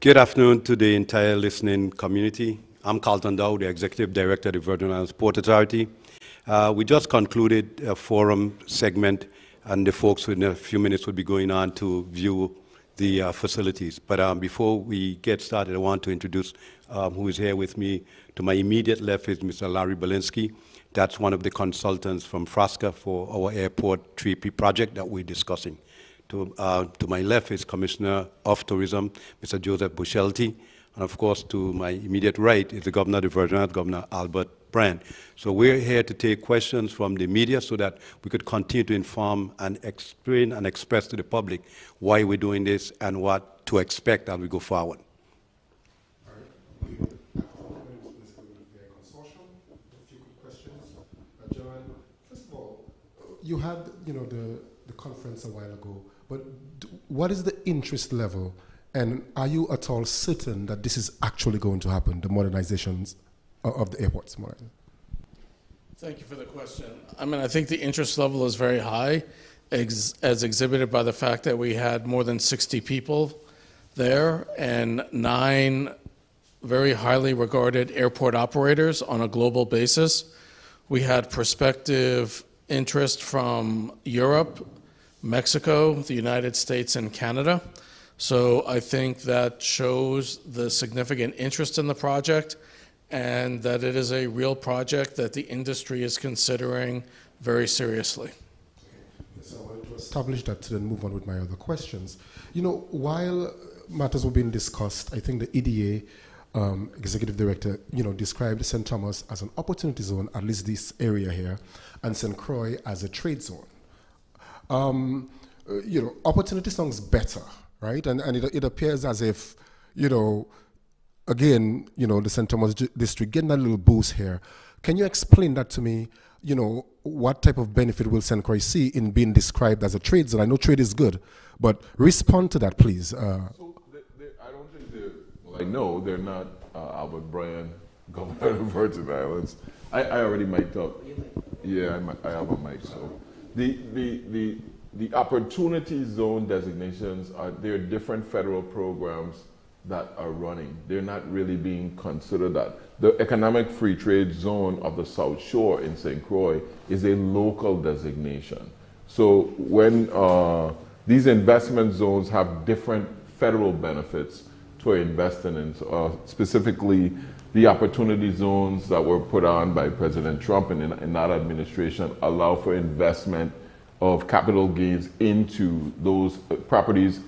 Good afternoon to the entire listening community. I'm Carlton Dow, the Executive Director of the Virgin Islands Port Authority. We just concluded a forum segment, and the folks in a few minutes will be going on to view the facilities. But before we get started, I want to introduce who is here with me. To my immediate left is Mr. Larry Belinsky. That's one of the consultants from FRASCA for our airport 3P project that we're discussing. To my left is Commissioner of Tourism, Mr. Joseph Bushelti. And of course, to my immediate right is the Governor of the Virgin Islands, Governor Albert Brand. So we're here to take questions from the media so that we could continue to inform and explain and express to the public why we're doing this and what to expect as we go forward. All right. Consortium. A few quick questions. John, first of all, you had the conference a while ago, but what is the interest level, and are you at all certain that this is actually going to happen, the modernizations of the airports? Thank you for the question. I mean, I think the interest level is very high, as exhibited by the fact that we had more than 60 people there and 9 very highly regarded airport operators on a global basis. We had prospective interest from Europe, Mexico, the United States, and Canada. So I think that shows the significant interest in the project and that it is a real project that the industry is considering very seriously. So I wanted to establish that to then move on with my other questions. While matters were being discussed, I think the EDA Executive Director, described St. Thomas as an opportunity zone, at least this area here, and St. Croix as a trade zone. Opportunity sounds better, right? And it appears as if, again, the St. Thomas district getting a little boost here. Can you explain that to me? What type of benefit will St. Croix see in being described as a trade zone? I know trade is good, but respond to that, please. I don't think I know they're not Albert Bryan, Governor of the Virgin Islands. I already mic'd up. Yeah, I have a mic. So the opportunity zone designations there are different federal programs that are running. They're not really being considered that. The economic free trade zone of the South Shore in St. Croix is a local designation. So when these investment zones have different federal benefits to invest in, specifically the opportunity zones that were put on by President Trump and in that administration allow for investment of capital gains into those properties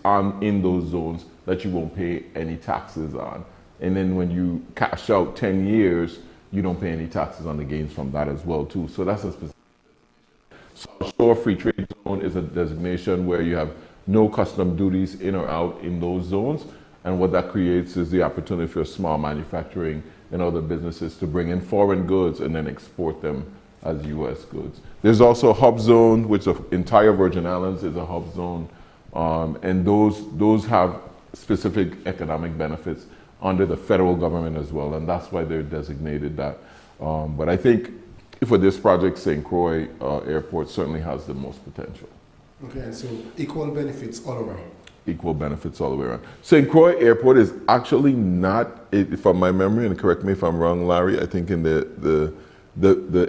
in those zones that you won't pay any taxes on. And then when you cash out 10 years, you don't pay any taxes on the gains from that as well too. So that's a specific South Shore Free Trade Zone is a designation where you have no custom duties in or out in those zones. And what that creates is the opportunity for small manufacturing and other businesses to bring in foreign goods and then export them as U.S. goods. There's also a hub zone, which the entire Virgin Islands is a hub zone. And those have specific economic benefits under the federal government as well. And that's why they're designated that. But I think for this project, St. Croix Airport certainly has the most potential. Okay, and so equal benefits all around. Equal benefits all the way around. St. Croix Airport is actually not, from my memory, and correct me if I'm wrong, Larry, I think in the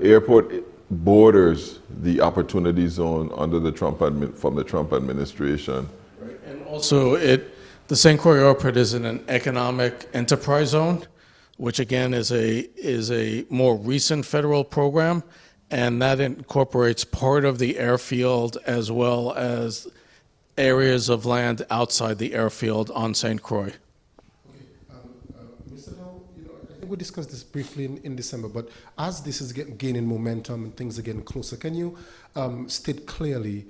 airport borders the opportunity zone under the from the Trump administration. Right. And also the St. Croix Airport is in an economic enterprise zone, which again is a more recent federal program, and that incorporates part of the airfield as well as areas of land outside the airfield on St. Croix. Okay. Mr. Dow, I think we discussed this briefly in December, but as this is gaining momentum and things are getting closer, can you state clearly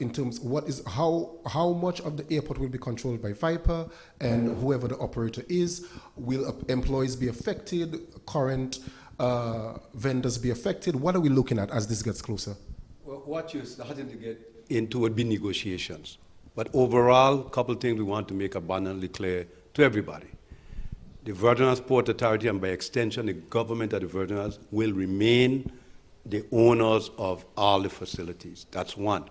in terms how much of the airport will be controlled by Viper and whoever the operator is? Will employees be affected? Current vendors be affected? What are we looking at as this gets closer? Well, what you're starting to get into would be negotiations. But overall, a couple of things we want to make abundantly clear to everybody. The Virgin Islands Port Authority, and by extension, the government of the Virgin Islands, will remain the owners of all the facilities. That's one.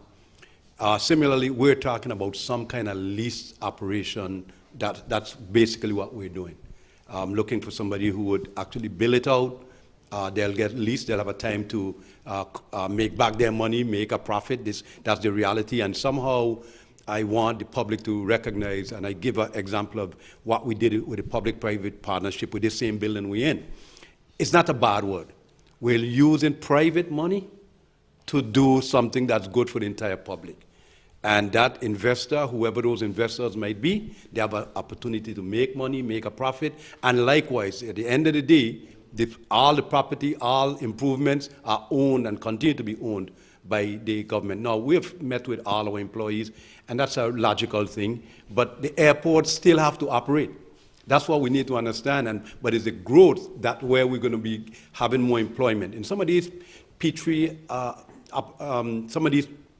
Similarly, we're talking about some kind of lease operation That's basically what we're doing. Looking for somebody who would actually bill it out. They'll get, at least they'll have a time to make back their money, make a profit. That's the reality. And somehow I want the public to recognize, and I give an example of what we did with the public-private partnership with the same building we're in. It's not a bad word. We're using private money to do something that's good for the entire public. And that investor, whoever those investors might be, they have an opportunity to make money, make a profit. And likewise, at the end of the day, all the property, all improvements are owned and continue to be owned by the government. Now, we've met with all our employees, and that's a logical thing, but the airports still have to operate. That's what we need to understand, but it's the growth that where we're going to be having more employment. In some of these P3,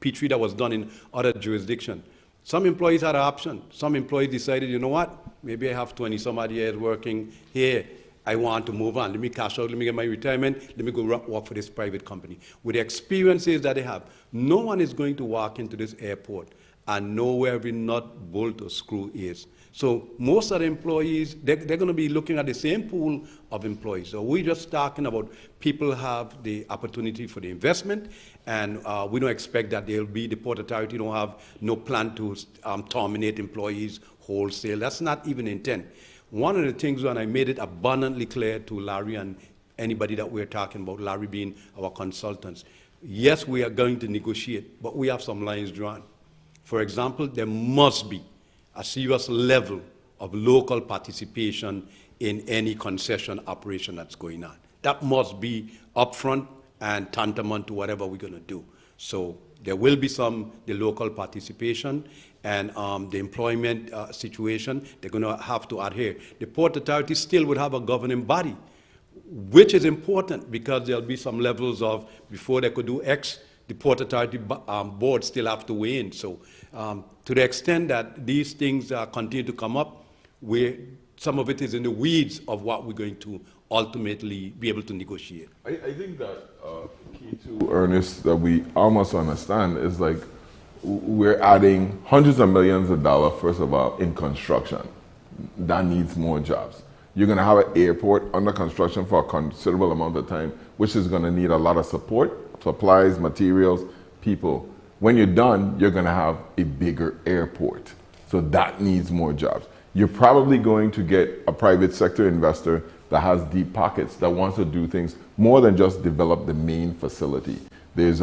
P3 that was done in other jurisdictions, some employees had an option. Some employees decided, you know what, maybe I have 20 some odd years working here. I want to move on. Let me cash out. Let me get my retirement. Let me go work for this private company. With the experiences that they have, no one is going to walk into this airport and know where every nut, bolt, or screw is. So most of the employees, they're going to be looking at the same pool of employees. So we're just talking about people have the opportunity for the investment, and we don't expect that they'll be, the Port Authority don't have no plan to terminate employees wholesale. That's not even intent. One of the things when I made it abundantly clear to Larry and anybody that we're talking about, Larry being our consultants, yes, we are going to negotiate, but we have some lines drawn. For example, there must be a serious level of local participation in any concession operation that's going on. That must be upfront and tantamount to whatever we're going to do. So there will be the local participation, and the employment situation, they're going to have to adhere. The Port Authority still would have a governing body, which is important because there'll be some levels of, before they could do X, the Port Authority board still have to weigh in. So to the extent that these things continue to come up, some of it is in the weeds of what we're going to ultimately be able to negotiate. I think that key to Ernest that we almost understand is like we're adding hundreds of millions of dollars, first of all, in construction. That needs more jobs. You're going to have an airport under construction for a considerable amount of time, which is going to need a lot of support, supplies, materials, people. When you're done, you're going to have a bigger airport. So that needs more jobs. You're probably going to get a private sector investor that has deep pockets, that wants to do things more than just develop the main facility. There's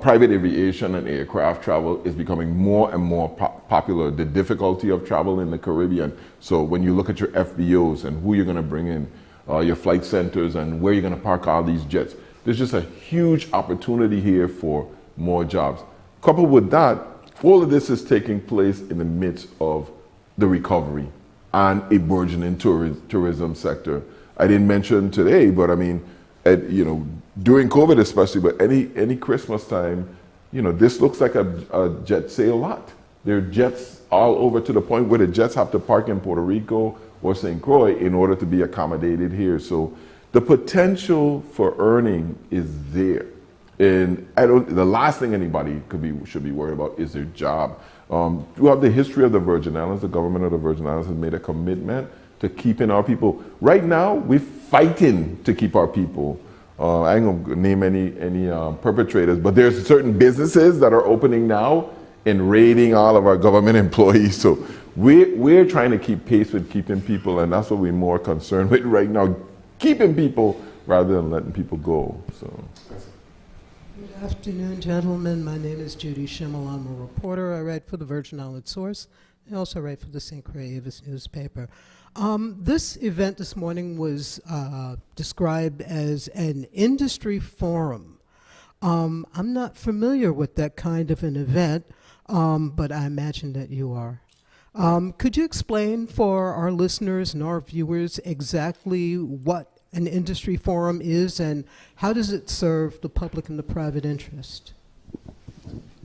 private aviation and aircraft travel is becoming more and more popular. The difficulty of travel in the Caribbean. So when you look at your FBOs and who you're going to bring in, your flight centers and where you're going to park all these jets, there's just a huge opportunity here for more jobs. Coupled with that, all of this is taking place in the midst of the recovery and a burgeoning tourism sector. I didn't mention today, but I mean, during COVID especially, but any Christmas time, this looks like a jet sail lot. There are jets all over to the point where the jets have to park in Puerto Rico or St. Croix in order to be accommodated here. So the potential for earning is there. And the last thing anybody should be worried about is their job. Throughout the history of the Virgin Islands, the government of the Virgin Islands has made a commitment to keeping our people. Right now, we're fighting to keep our people. I ain't gonna name any perpetrators, but there's certain businesses that are opening now and raiding all of our government employees. So we're trying to keep pace with keeping people, and that's what we're more concerned with right now, keeping people rather than letting people go. So. Good afternoon, gentlemen. My name is Judy Schimmel. I'm a reporter. I write for the Virgin Islands Source. I also write for the St. Croix Avis newspaper. This event this morning was described as an industry forum. I'm not familiar with that kind of an event, but I imagine that you are. Could you explain for our listeners and our viewers exactly what an industry forum is and how does it serve the public and the private interest?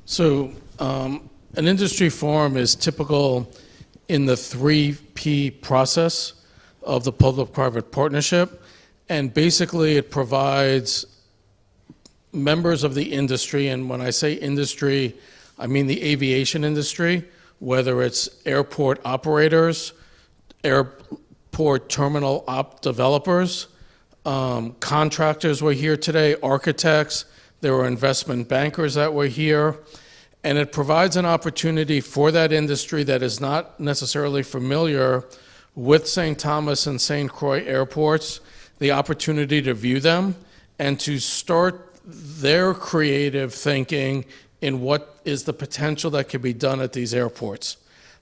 So an industry forum is typical in the 3P process of the public-private partnership, and basically it provides members of the industry, and when I say industry, I mean the aviation industry, whether it's airport operators, airport terminal developers, contractors were here today, architects, there were investment bankers that were here, and it provides an opportunity for that industry that is not necessarily familiar with St. Thomas and St. Croix airports, the opportunity to view them and to start their creative thinking in what is the potential that can be done at these airports.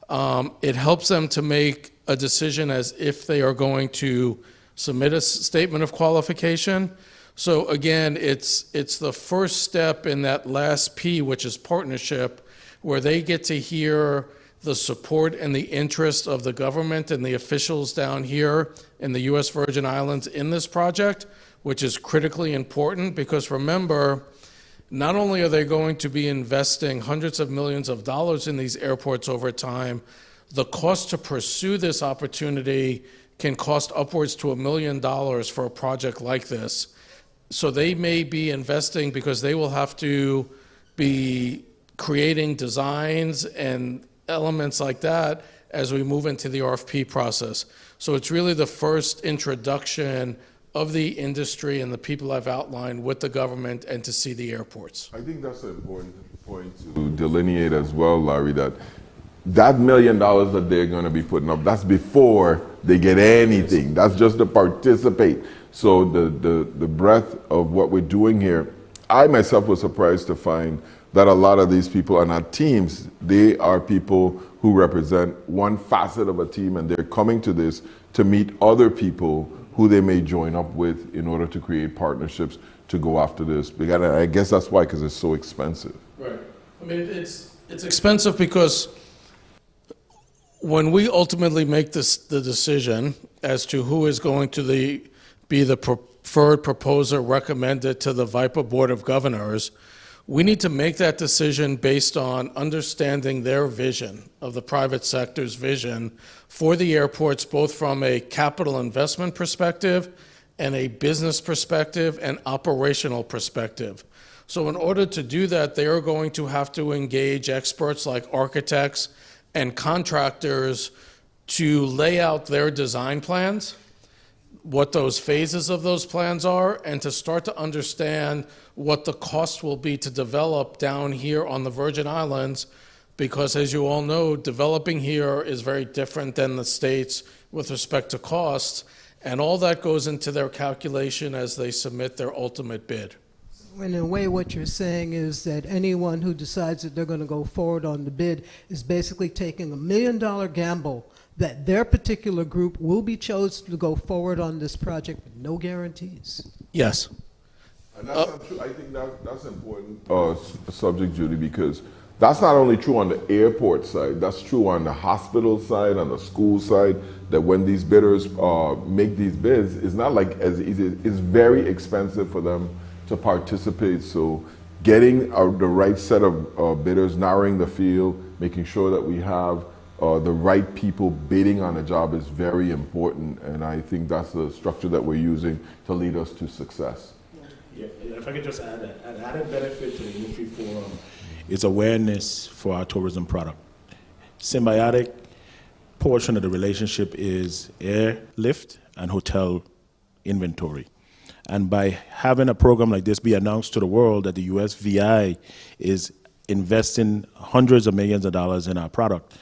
It helps them to make a decision as if they are going to submit a statement of qualification. So again, it's the first step in that last P, which is partnership, where they get to hear the support and the interest of the government and the officials down here in the U.S. Virgin Islands in this project, which is critically important because remember, not only are they going to be investing hundreds of millions of dollars in these airports over time, the cost to pursue this opportunity can cost upwards to $1 million for a project like this. So they may be investing because they will have to be creating designs and elements like that as we move into the RFP process. So it's really the first introduction of the industry and the people I've outlined with the government and to see the airports. I think that's an important point to delineate as well, Larry, that $1 million that they're going to be putting up, that's before they get anything. That's just to participate. So the breadth of what we're doing here, I myself was surprised to find that a lot of these people are not teams. They are people who represent one facet of a team, and they're coming to this to meet other people who they may join up with in order to create partnerships to go after this. Because I guess that's why, because it's so expensive. Right. I mean, it's expensive because when we ultimately make the decision as to who is going to be the preferred proposer recommended to the VIPA Board of Governors, we need to make that decision based on understanding their vision of the private sector's vision for the airports, both from a capital investment perspective and a business perspective and operational perspective. So in order to do that, they are going to have to engage experts like architects and contractors to lay out their design plans, what those phases of those plans are, and to start to understand what the cost will be to develop down here on the Virgin Islands, because as you all know, developing here is very different than the States with respect to costs, and all that goes into their calculation as they submit their ultimate bid. In a way, what you're saying is that anyone who decides that they're going to go forward on the bid is basically taking $1 million gamble that their particular group will be chosen to go forward on this project with no guarantees. Yes. And that's not true. I think that's an important subject, Judy, because that's not only true on the airport side, that's true on the hospital side, on the school side, that when these bidders make these bids, it's not like as easy. It's very expensive for them to participate. So getting the right set of bidders, narrowing the field, making sure that we have the right people bidding on a job is very important, and I think that's the structure that we're using to lead us to success. Yeah, if I could just add that, an added benefit to the industry forum is awareness for our tourism product. Symbiotic portion of the relationship is airlift and hotel inventory. And by having a program like this be announced to the world that the USVI is investing hundreds of millions of dollars in our product,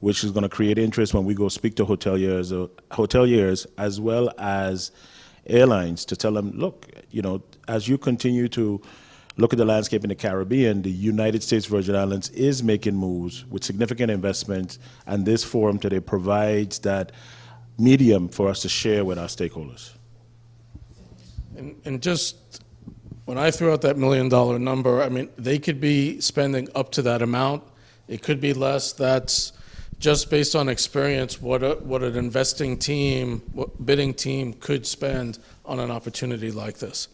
which is going to create interest when we go speak to hoteliers as well as airlines to tell them, look, you know, as you continue to look at the landscape in the Caribbean, the United States Virgin Islands is making moves with significant investment, and this forum today provides that medium for us to share with our stakeholders. And just when I threw out that $1 million number, I mean, they could be spending up to that amount. It could be less. That's just based on experience, what an investing team, what bidding team could spend on an opportunity like this.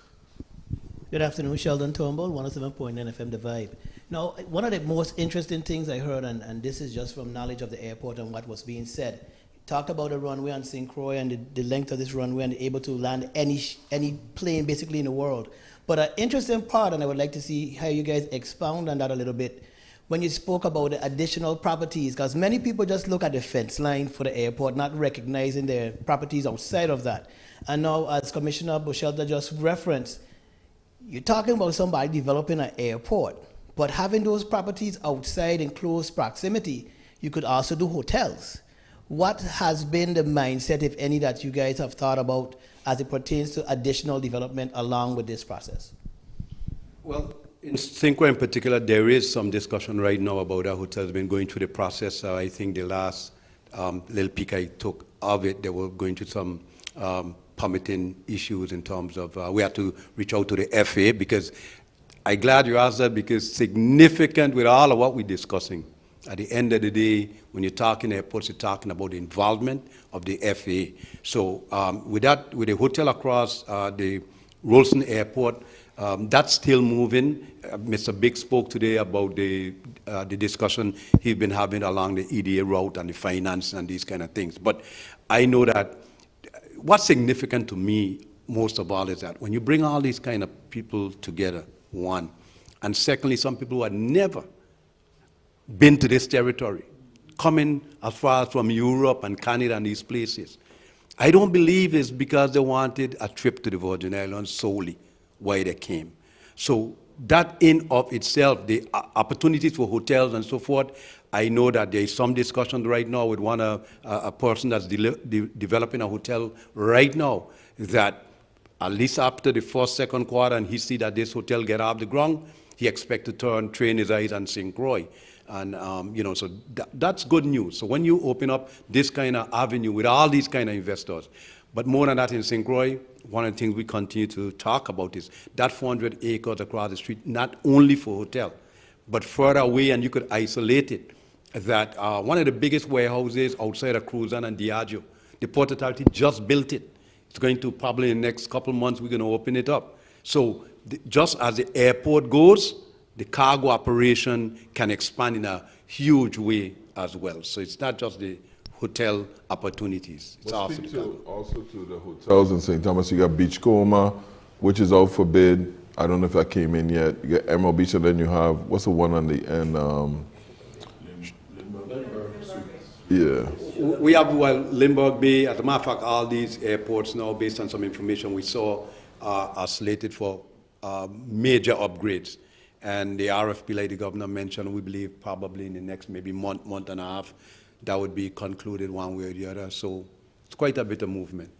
Good afternoon, Sheldon Turnbull, 107.9 FM The Vibe. Now, one of the most interesting things I heard, and this is just from knowledge of the airport and what was being said, talked about the runway on St. Croix and the length of this runway and able to land any plane basically in the world. But an interesting part, and I would like to see how you guys expound on that a little bit, when you spoke about the additional properties, because many people just look at the fence line for the airport, not recognizing the properties outside of that. And now, as Commissioner Boshelta just referenced, you're talking about somebody developing an airport, but having those properties outside in close proximity, you could also do hotels. What has been the mindset, if any, that you guys have thought about as it pertains to additional development along with this process? Well, in Cinque in particular, there is some discussion right now about our hotels been going through the process. I think the last little peek I took of it, they were going through some permitting issues in terms of, we had to reach out to the FAA, because I'm glad you asked that, because significant with all of what we're discussing. At the end of the day, when you're talking airports, you're talking about the involvement of the FAA. So with the hotel across the Rolston Airport, that's still moving. Mr. Big spoke today about the discussion he's been having along the EDA route and the finance and these kind of things. But I know that what's significant to me most of all is that when you bring all these kind of people together, one, and secondly, some people who had never been to this territory, coming as far as from Europe and Canada and these places. I don't believe it's because they wanted a trip to the Virgin Islands solely why they came. So that in of itself, the opportunities for hotels and so forth, I know that there is some discussion right now with a person that's developing a hotel right now that at least after the first, second quarter, and he see that this hotel get off the ground, he expect to train his eyes on St. Croix. And, so that's good news. So when you open up this kind of avenue with all these kind of investors, but more than that in St. Croix, one of the things we continue to talk about is that 400 acres across the street, not only for hotel, but further away, and you could isolate it, that one of the biggest warehouses outside of Cruzan and Diageo, the Port Authority just built it. It's going to probably in the next couple of months, we're going to open it up. So just as the airport goes, the cargo operation can expand in a huge way as well. So it's not just the hotel opportunities. It's also Speak the cargo. also to the hotels in St. Thomas. You got Beachcomber, which is out for bid. I don't know if that came in yet. You got Emerald Beach, and then you have, what's the one on the end? Yeah. We have, Lindbergh Bay. As a matter of fact, all these airports now, based on some information we saw, are slated for major upgrades. And the RFP, like the governor mentioned, we believe probably in the next maybe month and a half, that would be concluded one way or the other. So it's quite a bit of movement.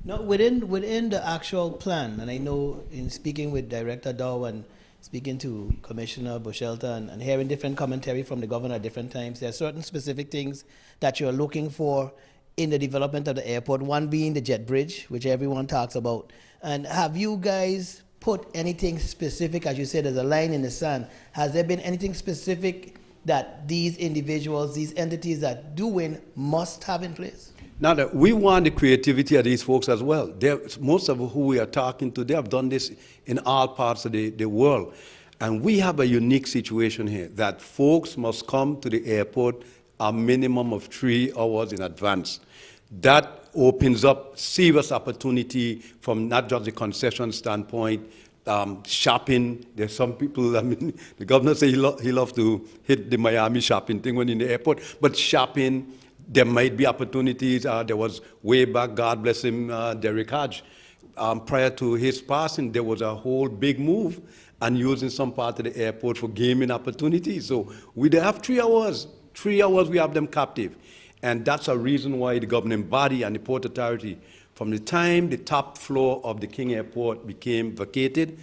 Now, within the actual plan, and I know in speaking with Director Dow and speaking to Commissioner Boshelta and hearing different commentary from the governor at different times, there are certain specific things that you're looking for in the development of the airport, one being the jet bridge, which everyone talks about. And have you guys put anything specific, as you said, there's a line in the sand. Has there been anything specific that these individuals, these entities that do win must have in place? Now, that we want the creativity of these folks as well. Most of who we are talking to, they have done this in all parts of the world. And we have a unique situation here that folks must come to the airport a minimum of 3 hours in advance. That opens up serious opportunity from not just the concession standpoint, shopping. There's some people, the governor said he loves to hit the Miami shopping thing when in the airport, but shopping, there might be opportunities. There was way back, God bless him, Derek Hodge. Prior to his passing, there was a whole big move and using some part of the airport for gaming opportunities. So we have 3 hours. 3 hours we have them captive. And that's a reason why the governing body and the Port Authority, from the time the top floor of the King Airport became vacated,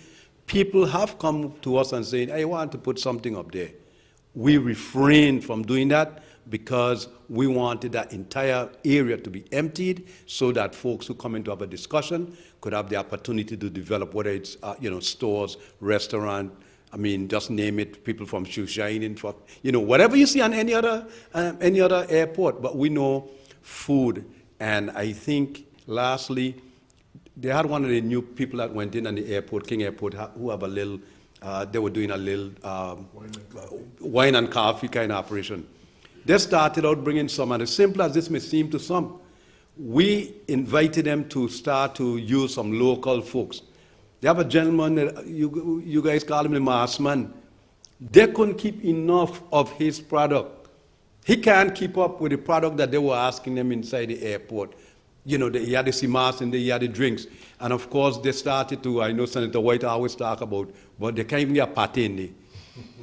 people have come to us and said, I want to put something up there. We refrained from doing that because we wanted that entire area to be emptied so that folks who come in to have a discussion could have the opportunity to develop, whether it's stores, restaurant, just name it, people from shoe shining, for, whatever you see on any other airport. But we know food. And I think, lastly, they had one of the new people that went in on the airport, King Airport, who have a little, they were doing a little wine and coffee kind of operation. They started out bringing some, and as simple as this may seem to some, we invited them to start to use some local folks. They have a gentleman, you guys call him the mass man. They couldn't keep enough of his product. He can't keep up with the product that they were asking them inside the airport. You know, he had the CMAS and he had the drinks. And of course, they started to, I know Senator White always talk about, but they can't even get party in there.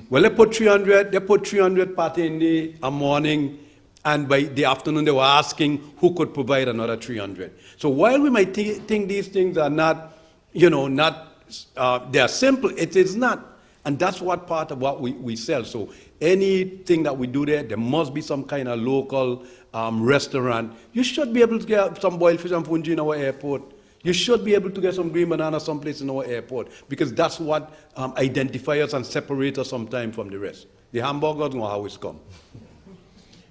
Well, they put 300 party in there a morning, and by the afternoon they were asking who could provide another 300. So while we might think these things are not, you know, they are simple, it is not. And that's what part of what we sell. So anything that we do there must be some kind of local restaurant. You should be able to get some boiled fish and fungi in our airport. You should be able to get some green banana someplace in our airport, because that's what identifies us and separates us sometimes from the rest. The hamburgers know how it's come.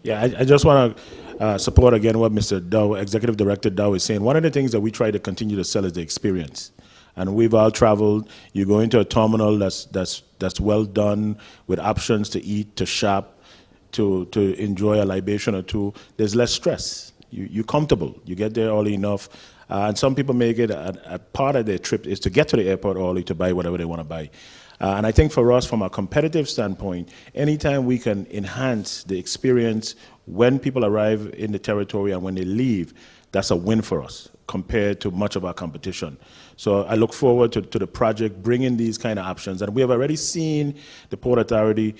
Yeah, I just want to support again what Mr. Dow, Executive Director Dow, is saying. One of the things that we try to continue to sell is the experience. And we've all traveled. You go into a terminal that's well done, with options to eat, to shop, to enjoy a libation or two. There's less stress. You're comfortable. You get there early enough. And some people make it a part of their trip is to get to the airport early to buy whatever they want to buy. And I think for us, from a competitive standpoint, anytime we can enhance the experience when people arrive in the territory and when they leave, that's a win for us compared to much of our competition. So I look forward to the project bringing these kind of options. And we have already seen the Port Authority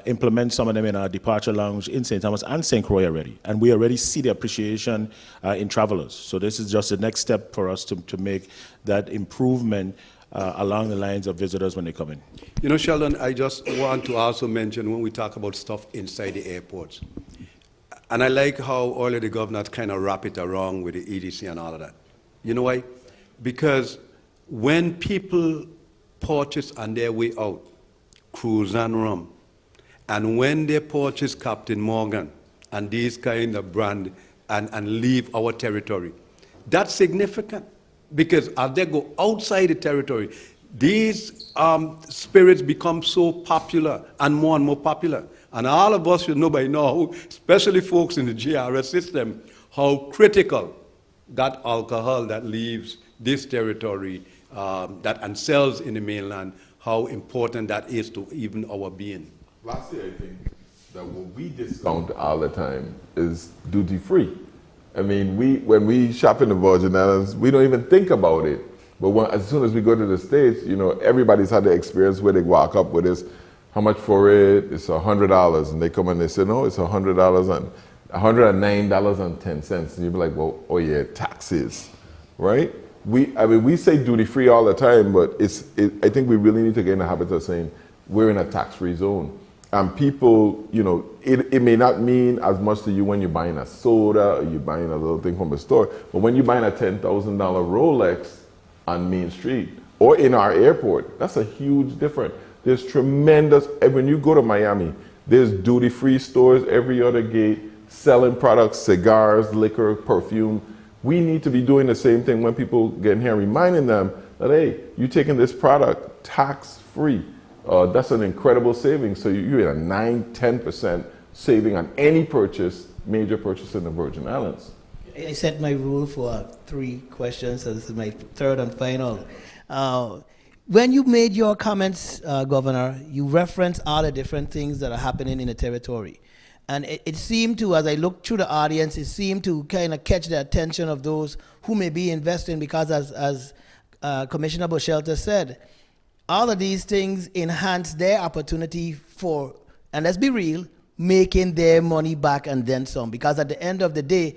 implement some of them in our departure lounge in St. Thomas and St. Croix already. And we already see the appreciation in travelers. So this is just the next step for us to make that improvement along the lines of visitors when they come in. You know, Sheldon, I just want to also mention when we talk about stuff inside the airports, and I like how all of the governors kind of wrap it around with the EDC and all of that. You know why? Because when people purchase on their way out, cruise and rum, and when they purchase Captain Morgan and these kind of brand and leave our territory, that's significant. Because as they go outside the territory, these spirits become so popular and more popular. And all of us should know by now, especially folks in the GRS system, how critical that alcohol that leaves this territory and sells in the mainland, how important that is to even our being. Lastly, I think that what we discount all the time is duty free. I mean, when we shop in the Virgin Islands, we don't even think about it. But as soon as we go to the States, you know, everybody's had the experience where they walk up with this, how much for it? It's $100. And they come and they say, no, it's $100 and $109.10. And you'd be like, well, oh yeah, taxes, right? We say duty free all the time, but I think we really need to get in the habit of saying we're in a tax-free zone. And people, you know, it may not mean as much to you when you're buying a soda or you're buying a little thing from a store, but when you're buying a $10,000 Rolex on Main Street or in our airport, that's a huge difference. There's tremendous, when you go to Miami, there's duty-free stores every other gate selling products, cigars, liquor, perfume. We need to be doing the same thing when people get in here, reminding them that, hey, you're taking this product tax-free. That's an incredible savings. So you're at a 9-10% saving on any purchase, major purchase in the Virgin Islands. I set my rule for 3 questions, so this is my third and final. When you made your comments, Governor, you referenced all the different things that are happening in the territory. And it seemed to, as I looked through the audience, it seemed to kind of catch the attention of those who may be investing, because as Commissioner Boshelter said, all of these things enhance their opportunity for, and let's be real, making their money back and then some. Because at the end of the day,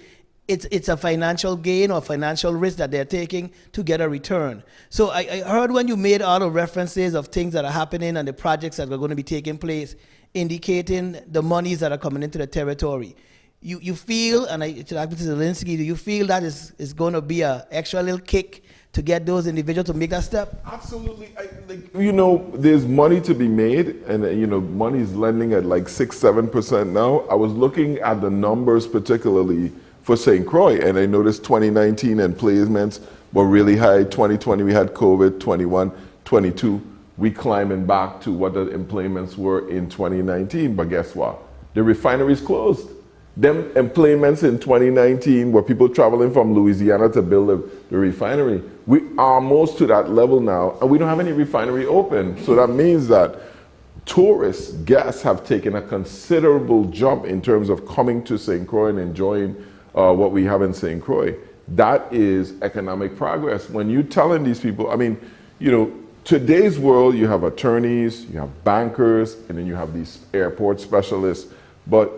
it's a financial gain or financial risk that they're taking to get a return. So I heard when you made all the references of things that are happening and the projects that are going to be taking place, indicating the monies that are coming into the territory. You feel, and to Mr. Zelinsky, do you feel that is going to be an extra little kick to get those individuals to make that step? Absolutely. You know, there's money to be made, and you know, money is lending at like 6-7% now. I was looking at the numbers particularly for St. Croix, and I noticed 2019 and placements were really high. 2020 we had COVID, 21, 22 we climbing back to what the employments were in 2019. But guess what? The refinery's closed. Them employments in 2019 were people traveling from Louisiana to build the refinery. We almost to that level now, and we don't have any refinery open. So that means that tourists, guests have taken a considerable jump in terms of coming to St. Croix and enjoying what we have in St. Croix. That is economic progress. When you're telling these people, I mean, you know, today's world, you have attorneys, you have bankers, and then you have these airport specialists. But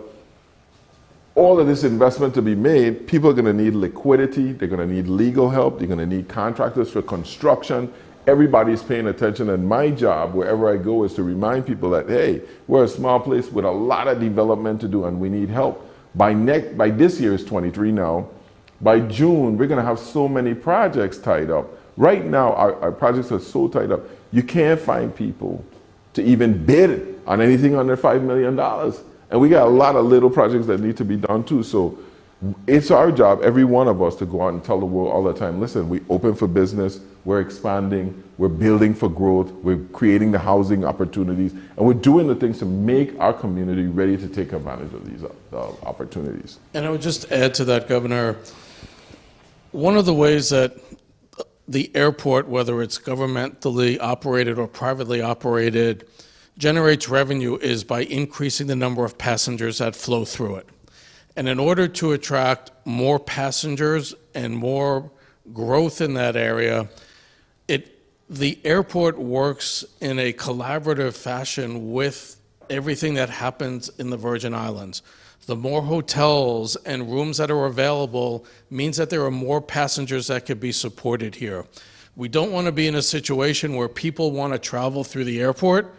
all of this investment to be made, people are going to need liquidity, they're going to need legal help, they're going to need contractors for construction. Everybody's paying attention, and my job, wherever I go, is to remind people that, hey, we're a small place with a lot of development to do, and we need help. By this year is 23 now. By June, we're going to have so many projects tied up. Right now, our projects are so tied up, you can't find people to even bid on anything under $5 million. And we got a lot of little projects that need to be done too. So it's our job, every one of us, to go out and tell the world all the time, listen, we open for business, we're expanding, we're building for growth, we're creating the housing opportunities, and we're doing the things to make our community ready to take advantage of these opportunities. And I would just add to that, Governor, one of the ways that the airport, whether it's governmentally operated or privately operated, generates revenue is by increasing the number of passengers that flow through it. And in order to attract more passengers and more growth in that area, the airport works in a collaborative fashion with everything that happens in the Virgin Islands. The more hotels and rooms that are available means that there are more passengers that could be supported here. We don't want to be in a situation where people want to travel through the airport,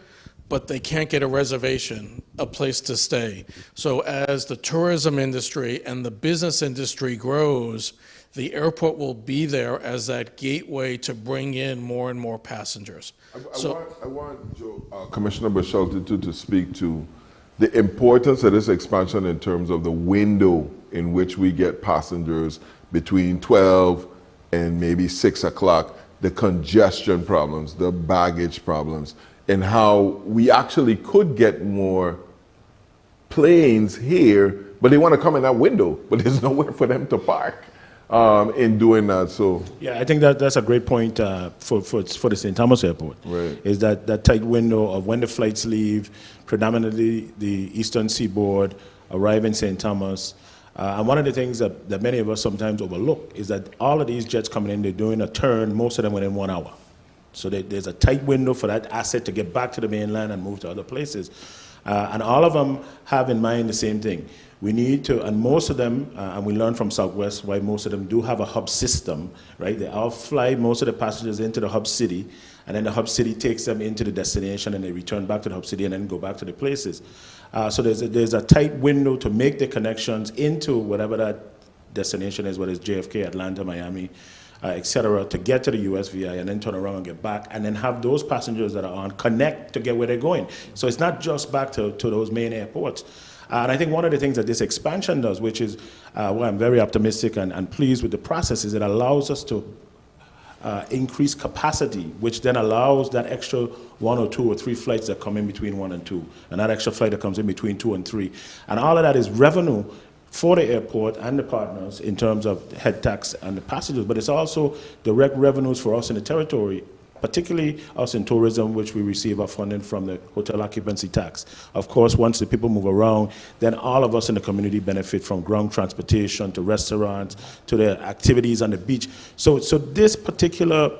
but they can't get a reservation, a place to stay. So as the tourism industry and the business industry grows, the airport will be there as that gateway to bring in more and more passengers. I want Commissioner Buchalter to speak to the importance of this expansion in terms of the window in which we get passengers between 12 and maybe 6 o'clock, the congestion problems, the baggage problems, and how we actually could get more planes here, but they want to come in that window, but there's nowhere for them to park in doing that. So yeah, I think that's a great point for the St. Thomas Airport. Right. Is that tight window of when the flights leave, predominantly the eastern seaboard, arrive in St. Thomas. And one of the things that many of us sometimes overlook is that all of these jets coming in, they're doing a turn, most of them within 1 hour. So there's a tight window for that asset to get back to the mainland and move to other places. And all of them have in mind the same thing. We need to, and most of them, and we learn from Southwest why most of them do have a hub system, right? They all fly most of the passengers into the hub city, and then the hub city takes them into the destination, and they return back to the hub city and then go back to the places. So there's a tight window to make the connections into whatever that destination is, whether it's JFK, Atlanta, Miami, et cetera, to get to the USVI and then turn around and get back, and then have those passengers that are on connect to get where they're going. So it's not just back to those main airports. And I think one of the things that this expansion does, which is why I'm very optimistic and pleased with the process, is it allows us to increase capacity, which then allows that extra 1 or 2 or 3 flights that come in between 1 and 2, and that extra flight that comes in between 2 and 3. And all of that is revenue for the airport and the partners in terms of head tax and the passengers, but it's also direct revenues for us in the territory, particularly us in tourism, which we receive our funding from the hotel occupancy tax. Of course, once the people move around, then all of us in the community benefit from ground transportation to restaurants, to the activities on the beach. So this particular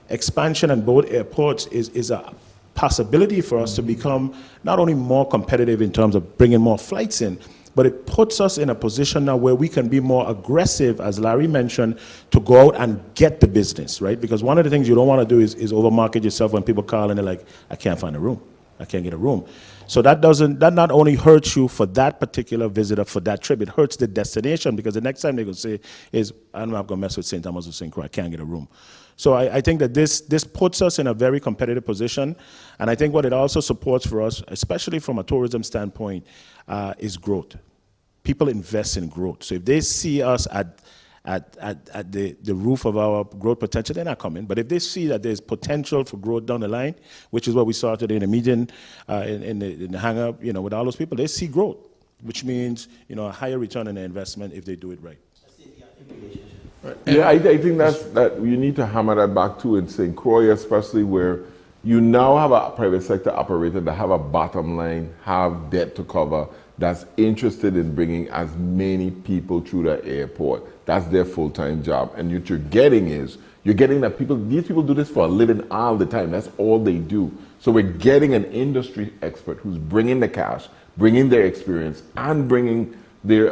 expansion on both airports is a possibility for us to become not only more competitive in terms of bringing more flights in, but it puts us in a position now where we can be more aggressive, as Larry mentioned, to go out and get the business, right? Because one of the things you don't want to do is overmarket yourself when people call and they're like, I can't find a room. I can't get a room. So that not only hurts you for that particular visitor for that trip, it hurts the destination, because the next time they're going to say is, I'm not going to mess with St. Thomas or St. Croix, I can't get a room. So I think that this puts us in a very competitive position, and I think what it also supports for us, especially from a tourism standpoint, is growth. People invest in growth. So if they see us at the roof of our growth potential, they're not coming. But if they see that there's potential for growth down the line, which is what we saw today in the meeting, in the hang-up, with all those people, they see growth, which means, a higher return on their investment if they do it right. Yeah, I think that you need to hammer that back too in St. Croix, especially where You now have a private sector operator that have a bottom line, have debt to cover, that's interested in bringing as many people through the airport. That's their full-time job. And what you're getting that these people do this for a living all the time. That's all they do. So we're getting an industry expert who's bringing the cash, bringing their experience, and bringing their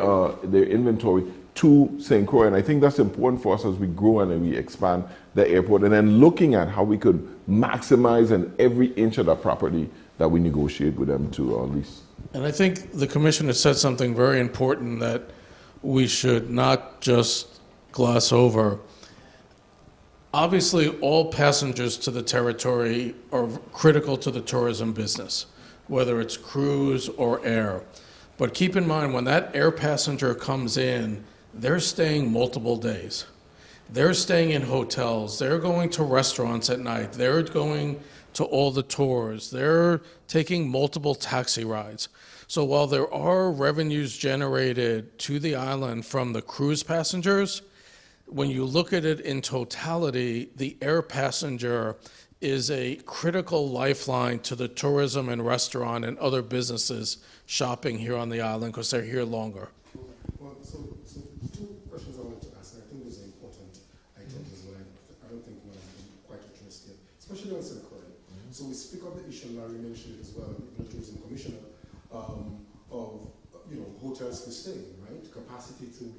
inventory to St. Croix. And I think that's important for us as we grow and we expand the airport, and then looking at how we could maximize in every inch of the property that we negotiate with them to lease. And I think the commissioner said something very important that we should not just gloss over. Obviously, all passengers to the territory are critical to the tourism business, whether it's cruise or air. But keep in mind, when that air passenger comes in, they're staying multiple days. They're staying in hotels. They're going to restaurants at night. They're going to all the tours. They're taking multiple taxi rides. So while there are revenues generated to the island from the cruise passengers, when you look at it in totality, the air passenger is a critical lifeline to the tourism and restaurant and other businesses shopping here on the island because they're here longer. Well, so two questions I wanted to ask, and I think those are important items as well. I don't think one has been quite addressed yet, especially on St. Croix. So we speak of the issue, and Larry mentioned it as well, the tourism commissioner, of hotels to stay, right? Capacity to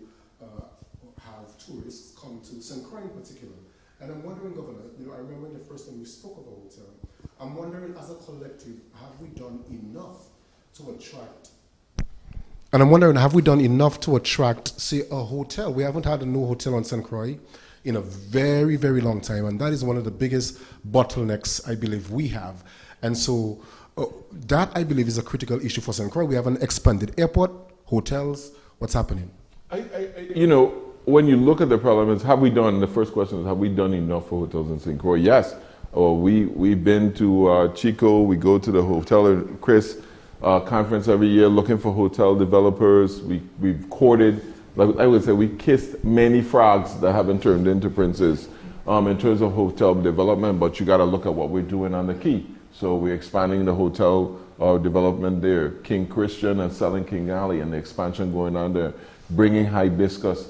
have tourists come to St. Croix in particular. And I'm wondering, Governor, I remember the first time we spoke of a hotel. I'm wondering, as a collective, have we done enough to attract? And I'm wondering, have we done enough to attract, say, a hotel? We haven't had a new hotel on St. Croix in a very, very long time, and that is one of the biggest bottlenecks I believe we have. And so that, I believe, is a critical issue for St. Croix. We have an expanded airport, hotels. What's happening? When you look at the problem, the first question is, have we done enough for hotels in St. Croix? Yes. We've been to Chico. We go to the Hotel and Chris conference every year looking for hotel developers. We've courted, like I would say, we kissed many frogs that haven't turned into princes in terms of hotel development, but you got to look at what we're doing on the Key. So we're expanding the hotel development there, King Christian and Selling King Alley, and the expansion going on there, bringing Hibiscus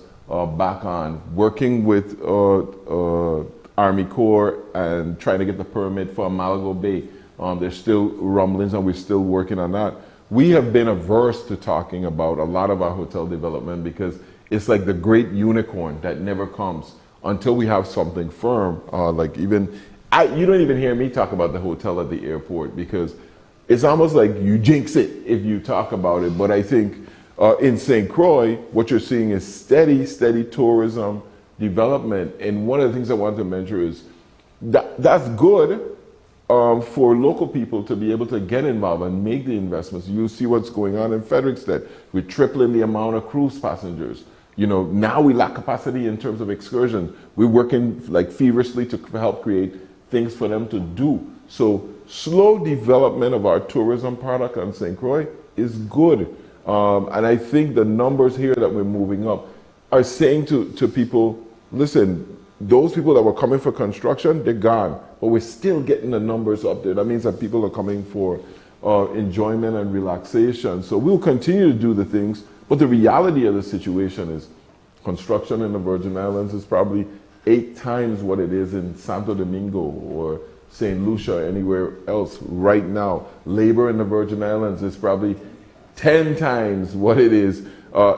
back on, working with Army Corps and trying to get the permit for Malago Bay. There's still rumblings and we're still working on that. We have been averse to talking about a lot of our hotel development because it's like the great unicorn that never comes until we have something firm. You don't even hear me talk about the hotel at the airport because it's almost like you jinx it if you talk about it. But I think in St. Croix, what you're seeing is steady tourism development. And one of the things I want to mention is that's good for local people to be able to get involved and make the investments. You see what's going on in Frederickstead. We're tripling the amount of cruise passengers. Now we lack capacity in terms of excursions. We're working feverishly to help create things for them to do. So slow development of our tourism product on St. Croix is good. And I think the numbers here that we're moving up are saying to people, listen, those people that were coming for construction, they're gone. But we're still getting the numbers up there. That means that people are coming for enjoyment and relaxation. So we'll continue to do the things. But the reality of the situation is construction in the Virgin Islands is probably 8 times what it is in Santo Domingo or St. Lucia or anywhere else right now. Labor in the Virgin Islands is probably 10 times what it is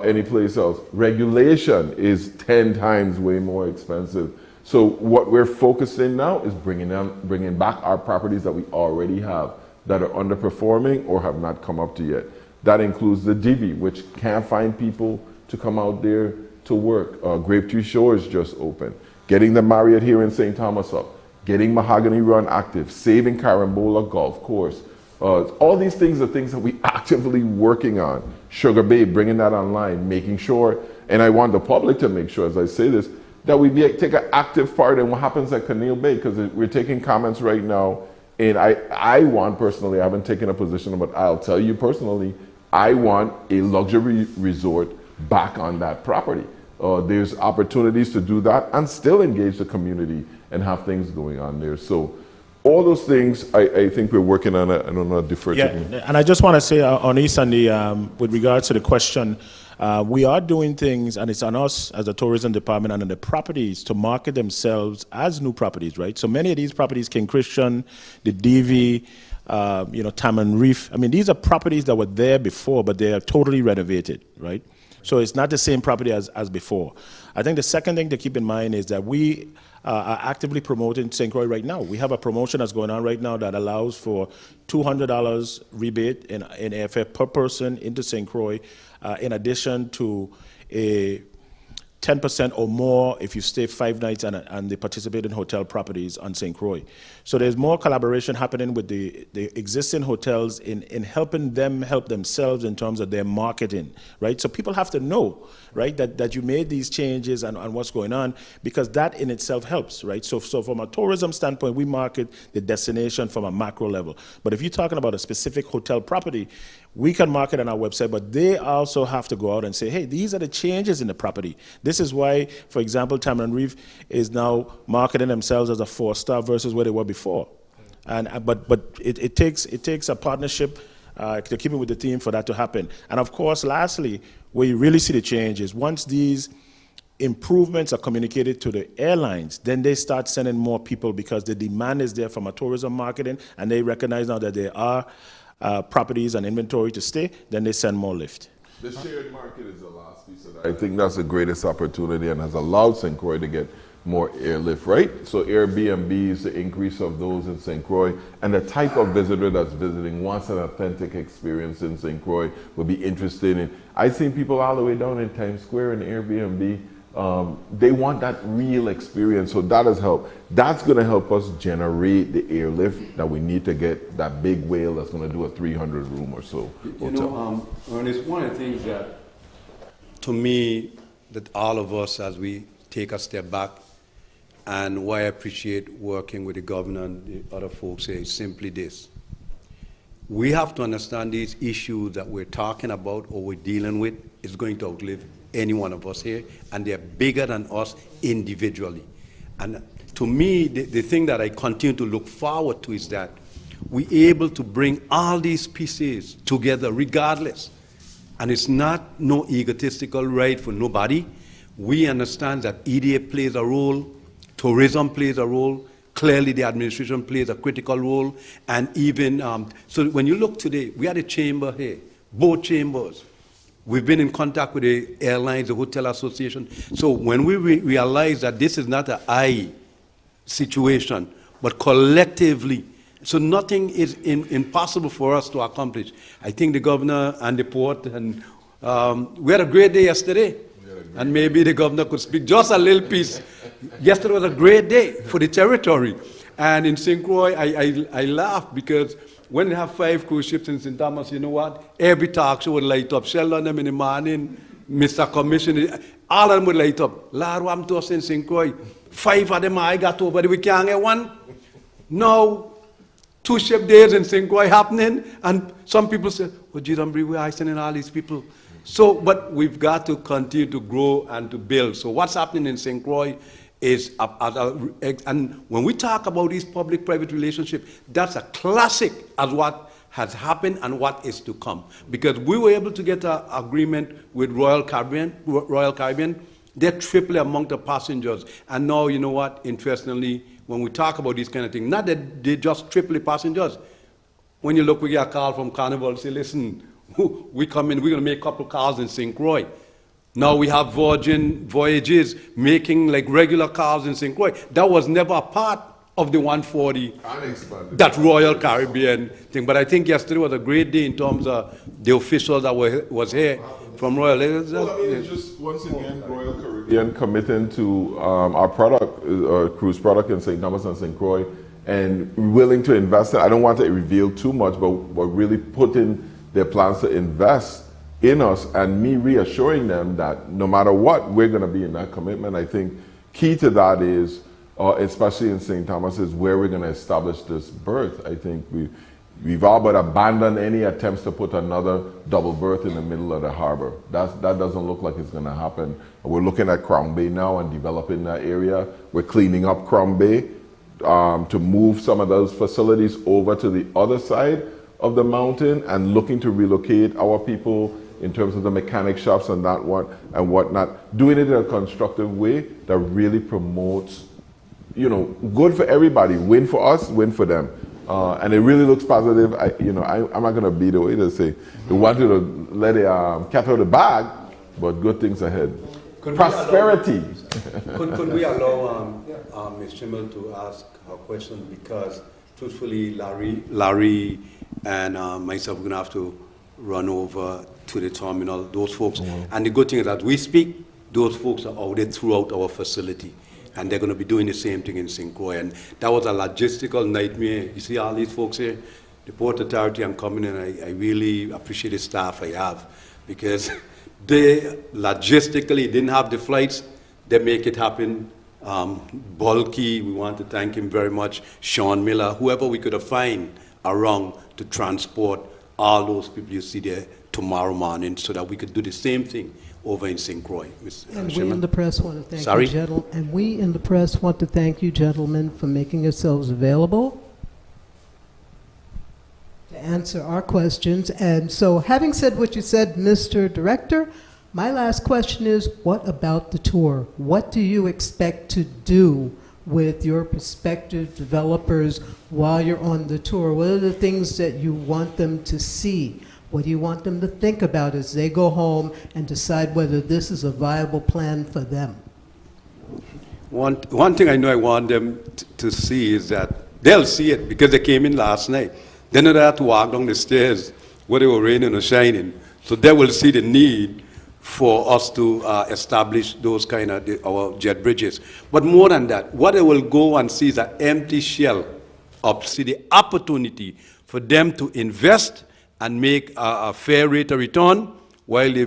any place else. Regulation is 10 times way more expensive. So what we're focusing now is bringing back our properties that we already have that are underperforming or have not come up to yet. That includes the Divi, which can't find people to come out there to work. Grapetree Shores just opened. Getting the Marriott here in St. Thomas up. Getting Mahogany Run active. Saving Carambola Golf Course. All these things are things that we're actively working on. Sugar Bay, bringing that online, making sure, and I want the public to make sure, as I say this, that we take an active part in what happens at Canal Bay, because we're taking comments right now, and I want personally, I haven't taken a position, but I'll tell you personally, I want a luxury resort back on that property. There's opportunities to do that and still engage the community and have things going on there. So all those things, I think we're working on it. I don't know, defer to Yeah, you. and I just want to say, on East and with regards to the question, we are doing things, and it's on us as a tourism department and on the properties to market themselves as new properties, right? So many of these properties, King Christian, the DV, Taman Reef, I mean, these are properties that were there before, but they are totally renovated, right? So it's not the same property as before. I think the second thing to keep in mind is that we are actively promoting St. Croix right now. We have a promotion that's going on right now that allows for $200 rebate in airfare per person into St. Croix, in addition to a 10% or more if you stay 5 nights and they participate in hotel properties on St. Croix. So there's more collaboration happening with the existing hotels in helping them help themselves in terms of their marketing, right? So people have to know, right, that you made these changes and what's going on, because that in itself helps, right? So from a tourism standpoint, we market the destination from a macro level. But if you're talking about a specific hotel property, we can market on our website, but they also have to go out and say, hey, these are the changes in the property. This is why, for example, Tamarin Reef is now marketing themselves as a 4-star versus where they were before. But it takes a partnership to keep it with the team for that to happen. And of course, lastly, where you really see the change is once these improvements are communicated to the airlines, then they start sending more people because the demand is there from a tourism marketing, and they recognize now that there are properties and inventory to stay, then they send more lift. The shared market is the last piece of that. I think that's the greatest opportunity and has allowed St. Croix to get more airlift, right? So Airbnbs, the increase of those in St. Croix, and the type of visitor that's visiting wants an authentic experience in St. Croix, will be interested in. I've seen people all the way down in Times Square in Airbnb. They want that real experience, so that has helped. That's going to help us generate the airlift that we need to get that big whale that's going to do a 300-room or so hotel. Ernest, one of the things that, to me, that all of us, as we take a step back, and why I appreciate working with the governor and the other folks here, is simply this. We have to understand these issues that we're talking about or we're dealing with is going to outlive any one of us here, and they're bigger than us individually. And to me, the thing that I continue to look forward to is that we're able to bring all these pieces together regardless. And it's not no egotistical right for nobody. We understand that EDA plays a role, tourism plays a role, clearly the administration plays a critical role, and even, so when you look today, we had a chamber here, both chambers. We've been in contact with the airlines, the hotel association. So when we realize that this is not an I situation, but collectively, so nothing is impossible for us to accomplish. I think the governor and the port, and we had a great day yesterday. And maybe the governor could speak just a little piece. Yesterday was a great day for the territory. And in St. Croix, I laugh because when they have 5 cruise ships in St. Thomas, you know what? Every talk show would light up. Sheldon them in the morning, Mr. Commissioner, all of them would light up. Lord, what I'm to us in St. Croix? 5 of them I got over, we can't get one. Now, 2 ship days in St. Croix happening, and some people say, oh, Jesus, we're sending all these people. So, but we've got to continue to grow and to build. So what's happening in St. Croix is, and when we talk about these public-private relationships, that's a classic as what has happened and what is to come. Because we were able to get an agreement with Royal Caribbean. They're triple among the passengers. And now, you know what, interestingly, when we talk about these kind of things, not that they just triple passengers. When you look, we get a call from Carnival, say, listen, we come in, we're going to make a couple calls in St. Croix. Now we have Virgin Voyages making like regular calls in St. Croix. That was never a part of the 140, that Royal Caribbean thing. But I think yesterday was a great day in terms of the officials that was here from Royal. Well, I mean, it's just, once again, Royal Caribbean committing to our product, cruise product in St. Thomas and St. Croix, and willing to invest in. I don't want to reveal too much, but we're really putting their plans to invest in us, and me reassuring them that no matter what, we're going to be in that commitment. I think key to that is, especially in St. Thomas, is where we're going to establish this berth. I think we've all but abandoned any attempts to put another double berth in the middle of the harbor. That doesn't look like it's going to happen. We're looking at Crown Bay now and developing that area. We're cleaning up Crown Bay. to move some of those facilities over to the other side of the mountain and looking to relocate our people in terms of the mechanic shops and that one and whatnot, doing it in a constructive way that really promotes, you know, good for everybody, win for us, win for them. And it really looks positive. I'm not going to be the way to say, we wanted to let the cat out of the bag, but good things ahead. Prosperity. Could we allow Ms. Schimmel to ask her question? Because truthfully, Larry and myself are going to have to run over to the terminal, those folks. And the good thing is that we speak, those folks are out there throughout our facility. And they're going to be doing the same thing in St. Croix. And that was a logistical nightmare. You see all these folks here? The Port Authority, I'm coming in, I really appreciate the staff I have, because they logistically didn't have the flights. They make it happen. Bulky, we want to thank him very much. Sean Miller, whoever we could have find around to transport all those people you see there tomorrow morning, so that we could do the same thing over in St. Croix. And we in the press want to thank Sorry? you, gentlemen. And we in the press want to thank you, gentlemen, for making yourselves available to answer our questions. And so, having said what you said, Mr. Director, my last question is, what about the tour? What do you expect to do with your prospective developers while you're on the tour? What are the things that you want them to see? What do you want them to think about as they go home and decide whether this is a viable plan for them? One thing I know I want them to see is that they'll see it because they came in last night. They don't have to walk down the stairs whether it was raining or shining. So they will see the need for us to establish those kind of our jet bridges. But more than that, what they will go and see is an empty shell of see the opportunity for them to invest and make a fair rate of return, while the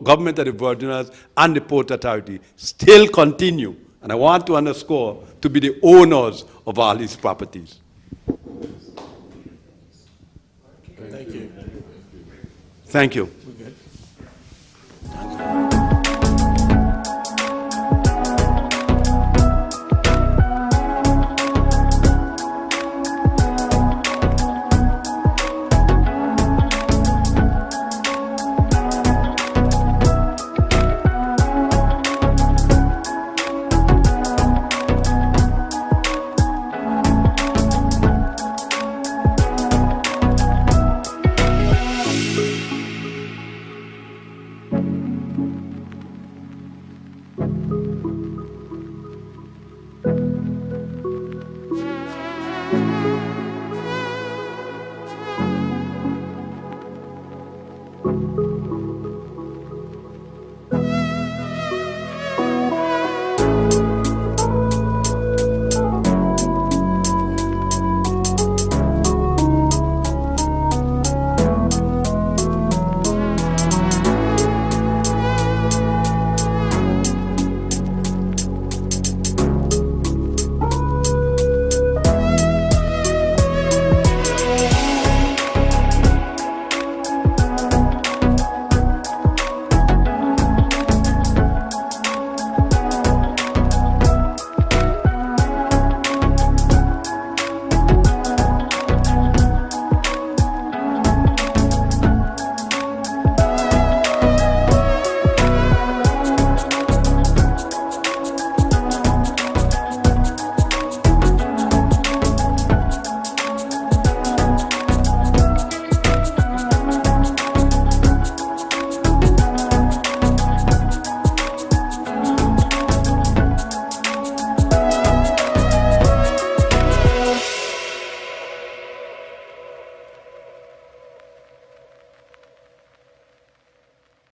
government of the Virgin Islands and the Port Authority still continue, and I want to underscore, to be the owners of all these properties. Thank you. Thank you. We're good. Thank you.